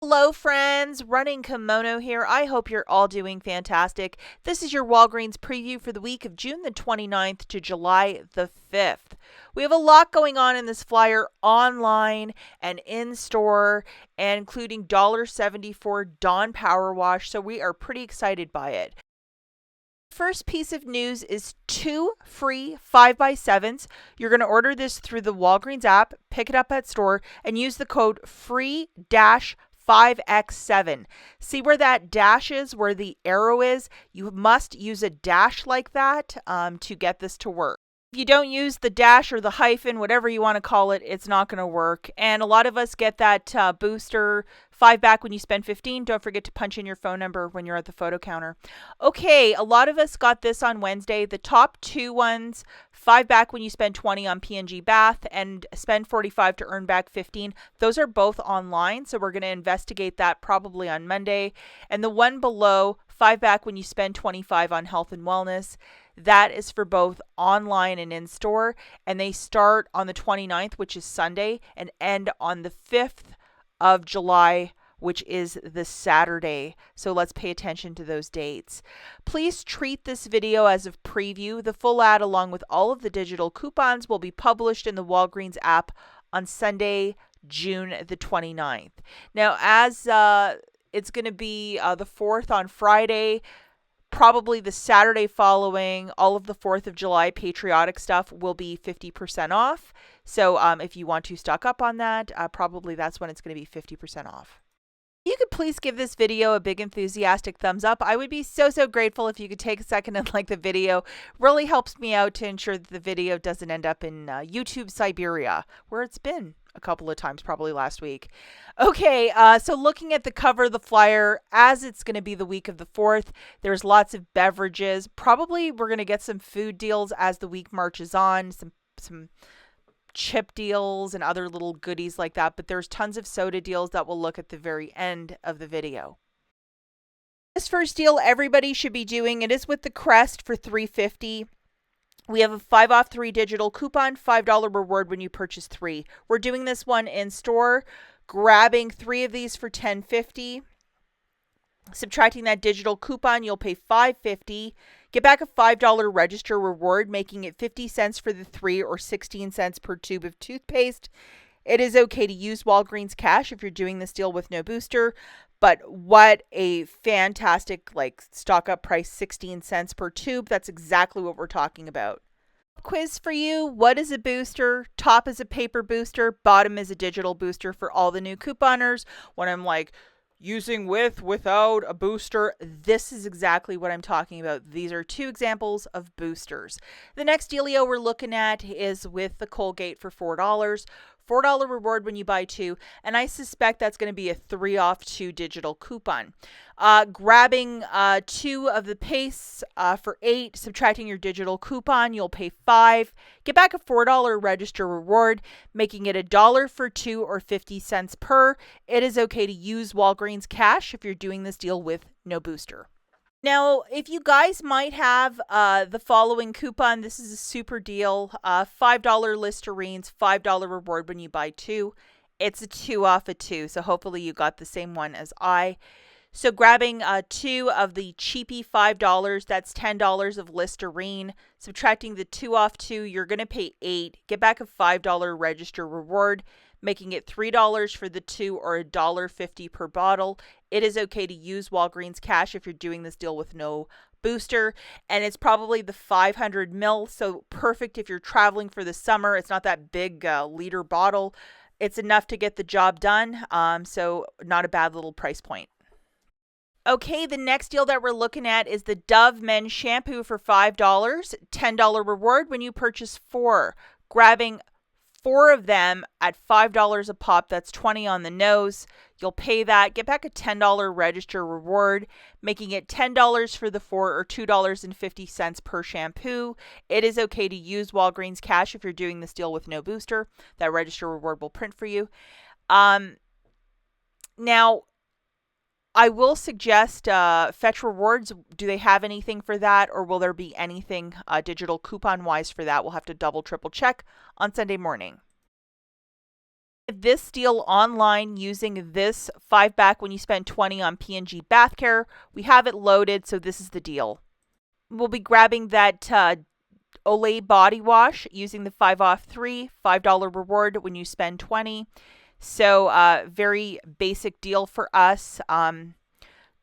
Hello, friends. Running Kimono here. I hope you're all doing fantastic. This is your Walgreens preview for the week of June the 29th to July the 5th. We have a lot going on in this flyer online and in store, and including $1.74 Dawn Power Wash, so we are pretty excited by it. First piece of news is 2 free 5x7s. You're going to order this through the Walgreens app, pick it up at store, and use the code FREE-5x7. See where that dash is, where the arrow is? You must use a dash like that to get this to work. If you don't use the dash or the hyphen, whatever you want to call it, it's not going to work. And a lot of us get that booster 5 back when you spend 15. Don't forget to punch in your phone number when you're at the photo counter. Okay, a lot of us got this on Wednesday. The top two ones, 5 back when you spend 20 on P&G Bath and spend 45 to earn back 15. Those are both online, so we're going to investigate that probably on Monday. And the one below, 5 back when you spend 25 on health and wellness. That is for both online and in store, and they start on the 29th, which is Sunday, and end on the 5th of July, which is the Saturday. So let's pay attention to those dates. Please treat this video as a preview. The full ad, along with all of the digital coupons, will be published in the Walgreens app on Sunday, June the 29th. Now, as it's going to be the 4th on Friday, probably the Saturday following, all of the 4th of July patriotic stuff will be 50% off. So if you want to stock up on that, probably that's when it's going to be 50% off. You could please give this video a big enthusiastic thumbs up. I would be so grateful if you could take a second and like the video. Really helps me out to ensure that the video doesn't end up in YouTube Siberia, where it's been a couple of times, probably last week. Okay, so looking at the cover of the flyer, as it's going to be the week of the 4th, there's lots of beverages. Probably we're going to get some food deals as the week marches on, some chip deals and other little goodies like that, but there's tons of soda deals that we'll look at the very end of the video. This first deal everybody should be doing. It is with the Crest for $3.50. We have a 5 off 3 digital coupon, $5 reward when you purchase 3. We're doing this one in store, grabbing 3 of these for $10.50. Subtracting that digital coupon, you'll pay $5.50. Get back a $5 register reward, making it 50 cents for the 3 or 16 cents per tube of toothpaste. It is okay to use Walgreens cash if you're doing this deal with no booster, but what a fantastic stock up price, 16 cents per tube. That's exactly what we're talking about. Quiz for you. What is a booster? Top is a paper booster. Bottom is a digital booster for all the new couponers. When I'm using without a booster, this is exactly what I'm talking about. These are 2 examples of boosters. The next dealio we're looking at is with the Colgate for $4. $4 reward when you buy 2, and I suspect that's going to be a 3 off 2 digital coupon. Grabbing 2 of the pastes for $8, subtracting your digital coupon, you'll pay $5. Get back a $4 register reward, making it $1 for 2 or 50 cents per. It is okay to use Walgreens cash if you're doing this deal with no booster. Now, if you guys might have the following coupon, this is a super deal. $5 Listerines, $5 reward when you buy 2. It's a 2 off a 2, so hopefully you got the same one as I. So grabbing 2 of the cheapy $5, that's $10 of Listerine. Subtracting the 2 off 2, you're going to pay $8. Get back a $5 register reward, making it $3 for the 2 or $1.50 per bottle. It is okay to use Walgreens cash if you're doing this deal with no booster, and it's probably the 500 ml, so perfect if you're traveling for the summer. It's not that big liter bottle. It's enough to get the job done, so not a bad little price point. Okay, the next deal that we're looking at is the Dove men's shampoo for $5, $10 reward when you purchase 4. Grabbing 4 of them at $5 a pop, that's 20 on the nose. You'll pay that. Get back a $10 register reward, making it $10 for the 4 or $2.50 per shampoo. It is okay to use Walgreens cash if you're doing this deal with no booster. That register reward will print for you. Now, I will suggest Fetch Rewards. Do they have anything for that, or will there be anything digital coupon-wise for that? We'll have to double, triple check on Sunday morning. This deal online using this 5 back when you spend 20 on P&G Bath Care. We have it loaded, so this is the deal. We'll be grabbing that Olay body wash using the 5 off 3, $5 reward when you spend 20. So very basic deal for us.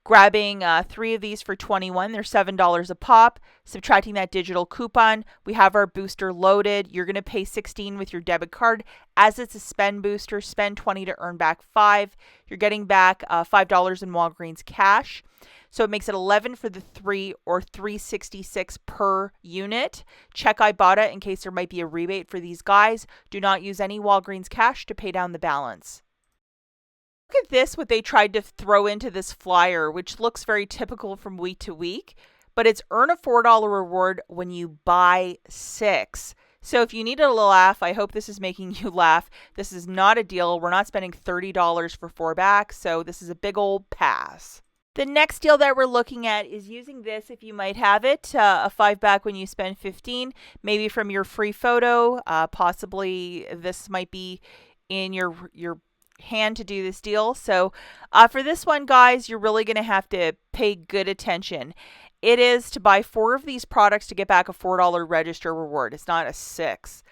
Grabbing 3 of these for 21. They're $7 a pop. Subtracting that digital coupon, we have our booster loaded. You're going to pay 16 with your debit card. As it's a spend booster, spend 20 to earn back 5. You're getting back $5 in Walgreens cash. So it makes it 11 for the 3 or $3.66 per unit. Check IBOTTA in case there might be a rebate for these guys. Do not use any Walgreens cash to pay down the balance. Look at this, what they tried to throw into this flyer, which looks very typical from week to week, but it's earn a $4 reward when you buy 6. So if you need a laugh, I hope this is making you laugh. This is not a deal. We're not spending $30 for 4 back, so this is a big old pass. The next deal that we're looking at is using this if you might have it, a 5 back when you spend 15, maybe from your free photo. Possibly this might be in your hand to do this deal. So for this one, guys, you're really going to have to pay good attention. It is to buy 4 of these products to get back a $4 register reward. It's not a 6.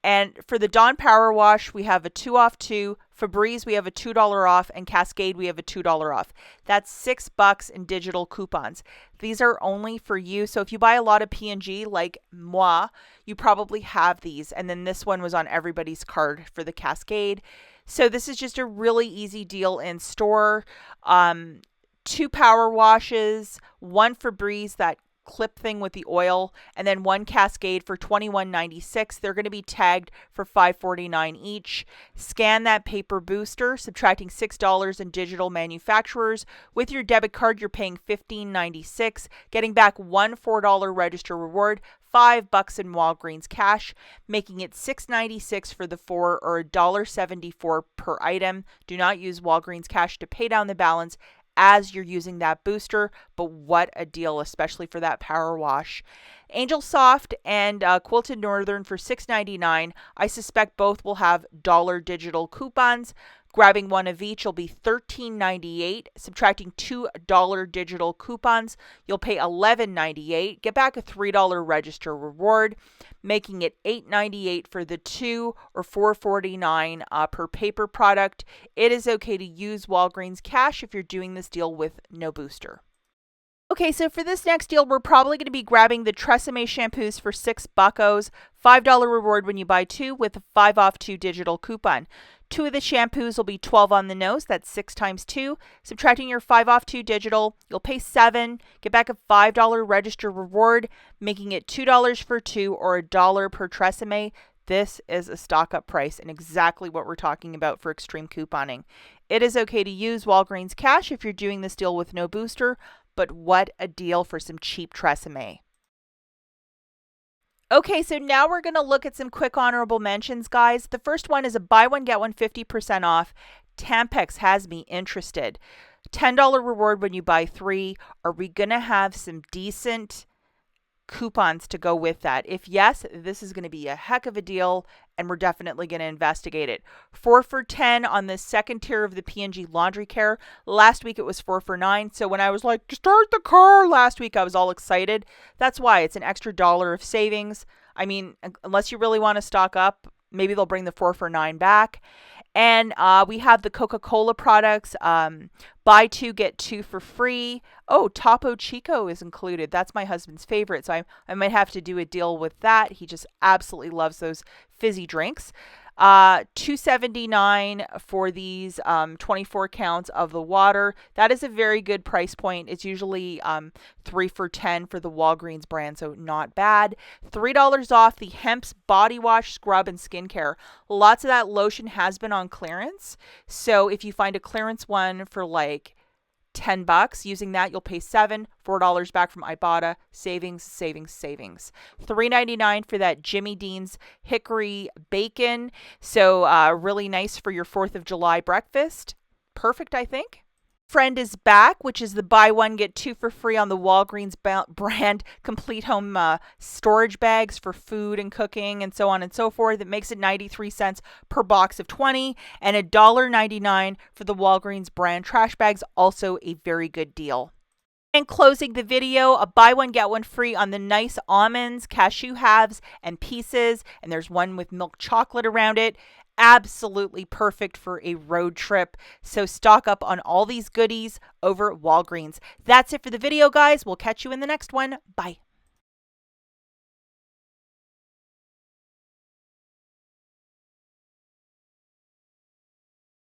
And for the Dawn Power Wash, we have a 2 off 2. Febreze, we have a $2 off. And Cascade, we have a $2 off. That's $6 in digital coupons. These are only for you. So if you buy a lot of P&G, like moi, you probably have these. And then this one was on everybody's card for the Cascade. So this is just a really easy deal in store. 2 power washes, 1 Febreze, that clip thing with the oil, and then 1 Cascade for $21.96. They're going to be tagged for $5.49 each. Scan that paper booster, subtracting $6 in digital manufacturers. With your debit card, you're paying $15.96, getting back one $4 register reward, $5 in Walgreens cash, making it $6.96 for the 4 or $1.74 per item. Do not use Walgreens cash to pay down the balance as you're using that booster, but what a deal, especially for that power wash. Angel Soft and Quilted Northern for $6.99. I suspect both will have dollar digital coupons. Grabbing 1 of each will be $13.98. Subtracting $2 digital coupons, you'll pay $11.98. Get back a $3 register reward, making it $8.98 for the 2 or $4.49 per paper product. It is okay to use Walgreens cash if you're doing this deal with no booster. Okay, so for this next deal, we're probably going to be grabbing the Tresemme shampoos for $6, $5 reward when you buy 2 with a 5 off 2 digital coupon. 2 of the shampoos will be $12 on the nose. That's 6 times 2. Subtracting your 5 off 2 digital, you'll pay $7. Get back a $5 register reward, making it $2 for 2 or $1 per Tresemme. This is a stock up price and exactly what we're talking about for extreme couponing. It is okay to use Walgreens cash if you're doing this deal with no booster, but what a deal for some cheap Tresemme. Okay, so now we're going to look at some quick honorable mentions, guys. The first one is a buy one, get one 50% off. Tampax has me interested. $10 reward when you buy 3. Are we going to have some decent coupons to go with that? If yes, this is going to be a heck of a deal, and we're definitely going to investigate it. 4 for $10 on the second tier of the P&G laundry care. Last week it was 4 for $9. So when I was like, start the car last week, I was all excited. That's why it's an extra $1 of savings. I mean, unless you really want to stock up, maybe they'll bring the 4 for $9 back. And we have the Coca-Cola products. Buy 2, get 2 for free. Oh, Topo Chico is included. That's my husband's favorite. So I might have to do a deal with that. He just absolutely loves those fizzy drinks. $2.79 for these 24 counts of the water. That is a very good price point. It's usually 3 for $10 for the Walgreens brand, so not bad. $3 off the Hemp's body wash, scrub, and skincare. Lots of that lotion has been on clearance. So if you find a clearance one for like $10, using that you'll pay $7, $4 back from IBOTTA. Savings, savings, savings. $3.99 for that Jimmy Dean's hickory bacon. So really nice for your 4th of July breakfast. Perfect, I think. Friend is back, which is the buy one get two for free on the Walgreens brand complete home storage bags for food and cooking and so on and so forth. It makes it 93 cents per box of 20 and $1.99 for the Walgreens brand trash bags. Also a very good deal. And closing the video, a buy one get one free on the nice almonds, cashew halves, and pieces. And there's one with milk chocolate around it. Absolutely perfect for a road trip. So stock up on all these goodies over at Walgreens. That's it for the video, guys. We'll catch you in the next one. Bye.